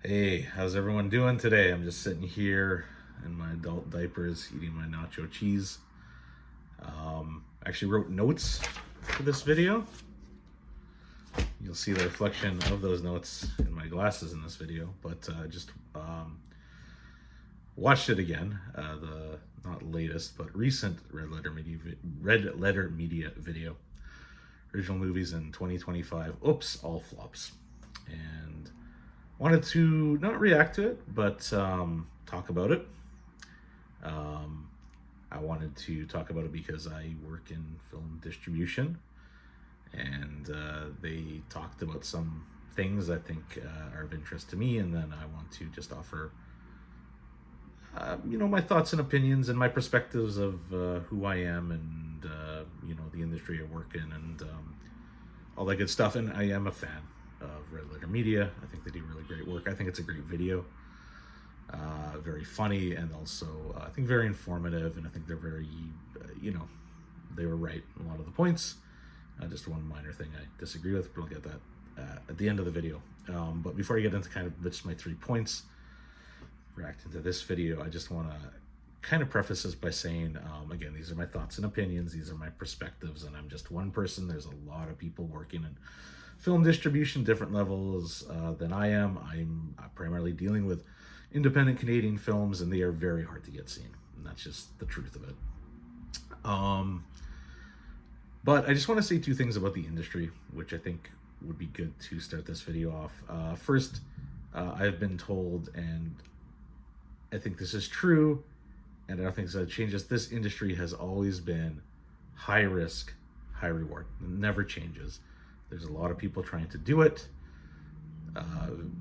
Hey, how's everyone doing today? I'm just sitting here in my adult diapers eating my nacho cheese. Actually wrote notes for this video. You'll see the reflection of those notes in my glasses in this video, but just watched it again. The not latest, but recent Red Letter Media video. Original movies in 2025. Oops, all flops. And wanted to not react to it, but talk about it. I wanted to talk about it because I work in film distribution, and they talked about some things I think are of interest to me, and then I want to just offer my thoughts and opinions and my perspectives of who I am and the industry I work in and all that good stuff. And I am a fan of Red Letter Media. I think they do really great work. I think it's a great video, very funny, and also I think very informative. And I think they're very, they were right in a lot of the points. Just one minor thing I disagree with, but I'll get that at the end of the video. But before I get into kind of just my 3 points, reacting to this video, I just want to kind of preface this by saying, again, these are my thoughts and opinions. These are my perspectives, and I'm just one person. There's a lot of people working in film distribution, different levels than I am. I'm primarily dealing with independent Canadian films, and they are very hard to get seen. And that's just the truth of it. But I just want to say 2 things about the industry, which I think would be good to start this video off. First, I've been told, and I think this is true, and I don't think it changes. This industry has always been high risk, high reward. It never changes. There's a lot of people trying to do it.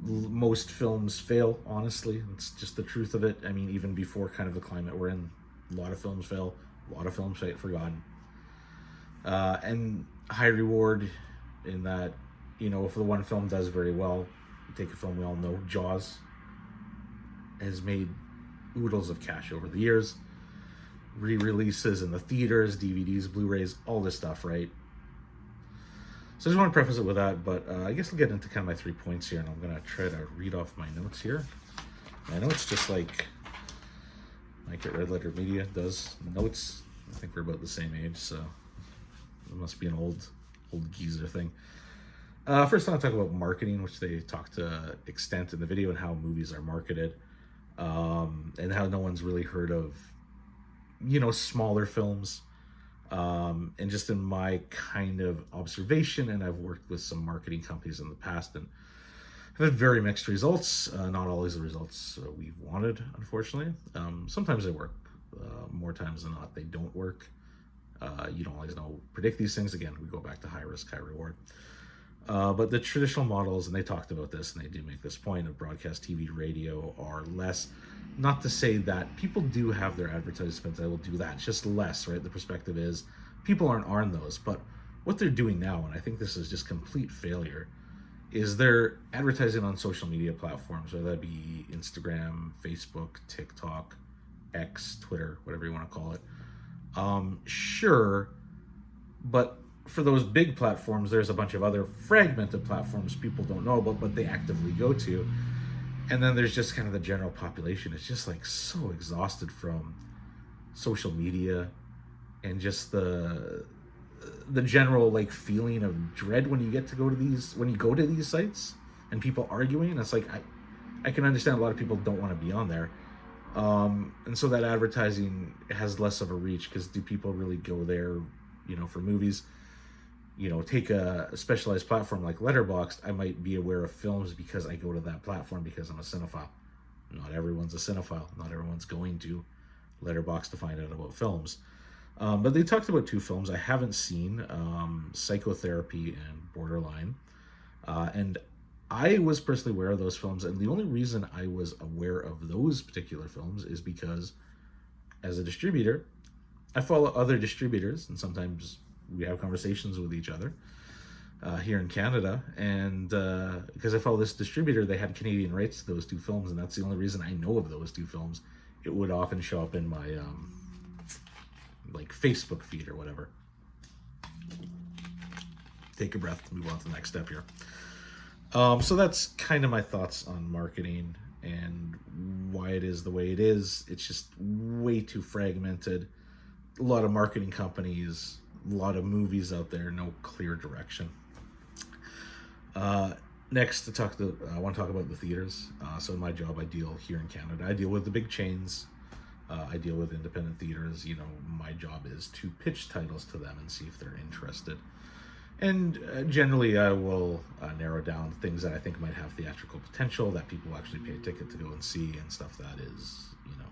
Most films fail, honestly. It's just the truth of it. I mean, even before kind of the climate we're in, a lot of films fail. A lot of films get forgotten. And high reward in that, if the one film does very well, take a film we all know, Jaws, has made oodles of cash over the years. Re-releases in the theaters, DVDs, Blu-rays, all this stuff, right? So I just want to preface it with that, but I guess I'll get into kind of my 3 points here, and I'm going to try to read off my notes here. My notes, just like at Red Letter Media does notes. I think we're about the same age, so it must be an old geezer thing. First, I want to talk about marketing, which they talk to extent in the video, and how movies are marketed, and how no one's really heard of, smaller films. And just in my kind of observation, and I've worked with some marketing companies in the past, and I've had very mixed results. Not always the results we've wanted, unfortunately. Sometimes they work. More times than not, they don't work. You don't always predict these things. Again, we go back to high risk, high reward. But the traditional models, and they talked about this, and they do make this point, of broadcast TV, radio are less. Not to say that people do have their advertisements, they will do that. It's just less, right? The perspective is people aren't on those. But what they're doing now, and I think this is just complete failure, is they're advertising on social media platforms, whether that be Instagram, Facebook, TikTok, X, Twitter, whatever you want to call it. Sure, but for those big platforms, there's a bunch of other fragmented platforms people don't know about, but they actively go to. And then there's just kind of the general population. It's just like so exhausted from social media and just the general like feeling of dread when you go to these sites and people arguing. And it's like, I can understand a lot of people don't want to be on there. And so that advertising has less of a reach, because do people really go there, for movies? Take a specialized platform like Letterboxd. I might be aware of films because I go to that platform because I'm a cinephile. Not everyone's a cinephile. Not everyone's going to Letterboxd to find out about films. But they talked about 2 films I haven't seen, Psychotherapy and Borderline. And I was personally aware of those films, and the only reason I was aware of those particular films is because, as a distributor, I follow other distributors, and sometimes we have conversations with each other here in Canada, and because I follow this distributor, they had Canadian rights to those 2 films, and that's the only reason I know of those 2 films. It would often show up in my like Facebook feed or whatever. Take a breath, move on to the next step here. So that's kind of my thoughts on marketing and why it is the way it is. It's just way too fragmented. A lot of marketing companies, a lot of movies out there, no clear direction. Next, I want to talk about the theaters. So in my job, I deal here in Canada. I deal with the big chains. I deal with independent theaters. You know, my job is to pitch titles to them and see if they're interested. And generally, I will narrow down things that I think might have theatrical potential that people actually pay a ticket to go and see, and stuff that is, you know,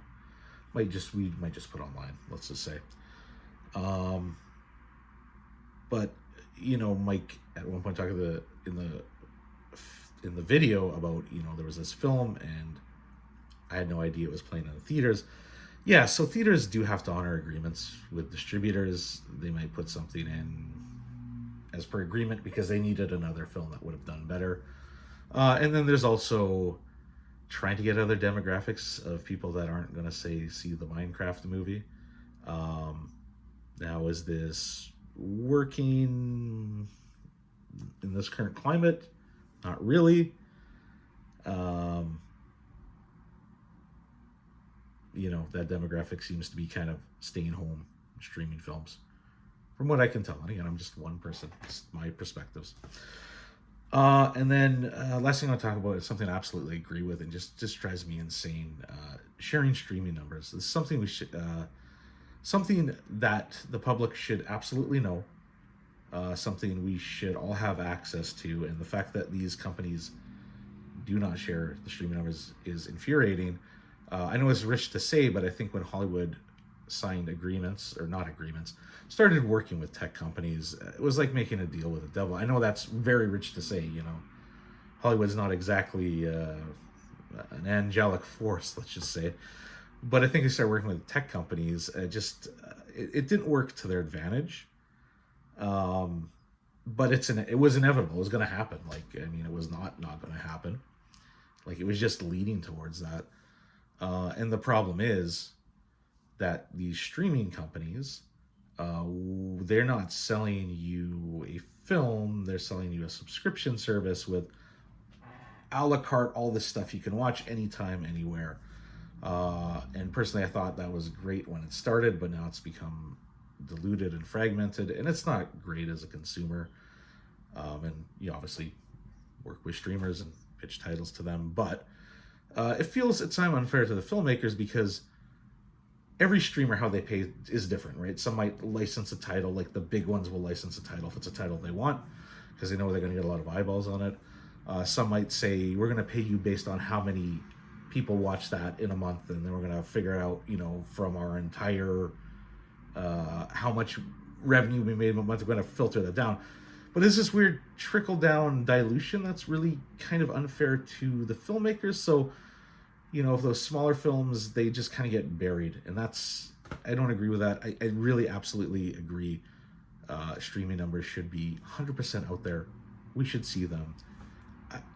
we might just put online. Let's just say. But you know, Mike at one point talked in the video about, you know, there was this film and I had no idea it was playing in the theaters. Yeah, so theaters do have to honor agreements with distributors. They might put something in as per agreement because they needed another film that would have done better. And then there's also trying to get other demographics of people that aren't going to see the Minecraft movie. Now, is this working in this current climate? Not really. You know, that demographic seems to be kind of staying home streaming films, from what I can tell. And again, I'm just one person, just my perspectives. And then last thing I'll talk about is something I absolutely agree with and just drives me insane. Sharing streaming numbers. This is something something that the public should absolutely know. Something we should all have access to. And the fact that these companies do not share the streaming numbers is infuriating. I know it's rich to say, but I think when Hollywood signed agreements, or not agreements, started working with tech companies, it was like making a deal with the devil. I know that's very rich to say, you know. Hollywood's not exactly an angelic force, let's just say. But I think they started working with tech companies. It didn't work to their advantage. But it was inevitable. It was going to happen. Like, I mean, it was not going to happen. Like, it was just leading towards that. And the problem is that these streaming companies, they're not selling you a film. They're selling you a subscription service with a la carte, all this stuff you can watch anytime, anywhere. And personally, I thought that was great when it started, but now it's become diluted and fragmented, and it's not great as a consumer. And you obviously work with streamers and pitch titles to them, but it feels at times unfair to the filmmakers because every streamer, how they pay is different, right? Some might license a title, like the big ones will license a title if it's a title they want, because they know they're going to get a lot of eyeballs on it. Some might say, we're going to pay you based on how many people watch that in a month, and then we're going to figure out, you know, from our entire how much revenue we made in a month, we're going to filter that down. But there's this weird trickle-down dilution that's really kind of unfair to the filmmakers. So, you know, if those smaller films, they just kind of get buried. And I don't agree with that. I really absolutely agree. Streaming numbers should be 100% out there. We should see them.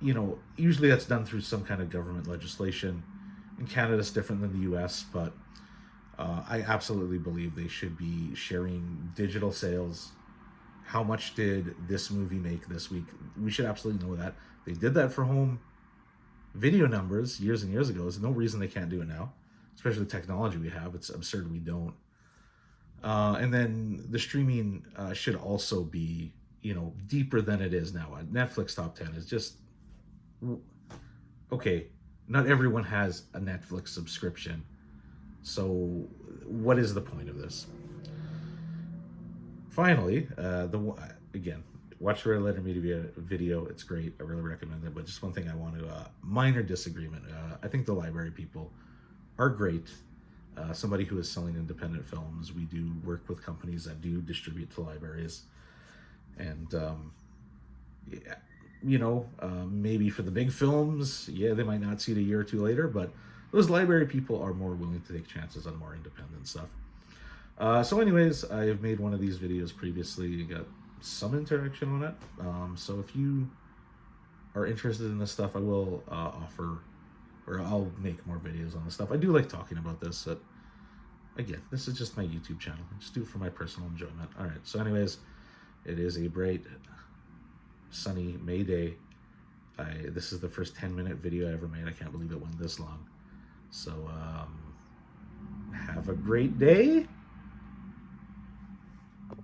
You know, usually that's done through some kind of government legislation. In Canada, it's different than the US, but I absolutely believe they should be sharing digital sales. How much did this movie make this week? We should absolutely know that. They did that for home video numbers years and years ago. There's no reason they can't do it now, especially the technology we have. It's absurd we don't. And then the streaming should also be, you know, deeper than it is now. Netflix top 10 is just, okay, not everyone has a Netflix subscription. So what is the point of this? Finally, again, watch the Red Letter Media video. It's great. I really recommend it. But just one thing I want to, minor disagreement. I think the library people are great. Somebody who is selling independent films. We do work with companies that do distribute to libraries. And, yeah, you know, maybe for the big films, yeah, they might not see it a year or two later. But those library people are more willing to take chances on more independent stuff. So anyways, I have made one of these videos previously, got some interaction on it. So if you are interested in this stuff, I will offer, or I'll make more videos on this stuff. I do like talking about this. But again, this is just my YouTube channel. I just do it for my personal enjoyment. All right, so anyways, it is a bright, sunny May day. This is the first 10-minute video I ever made. I can't believe it went this long. So have a great day.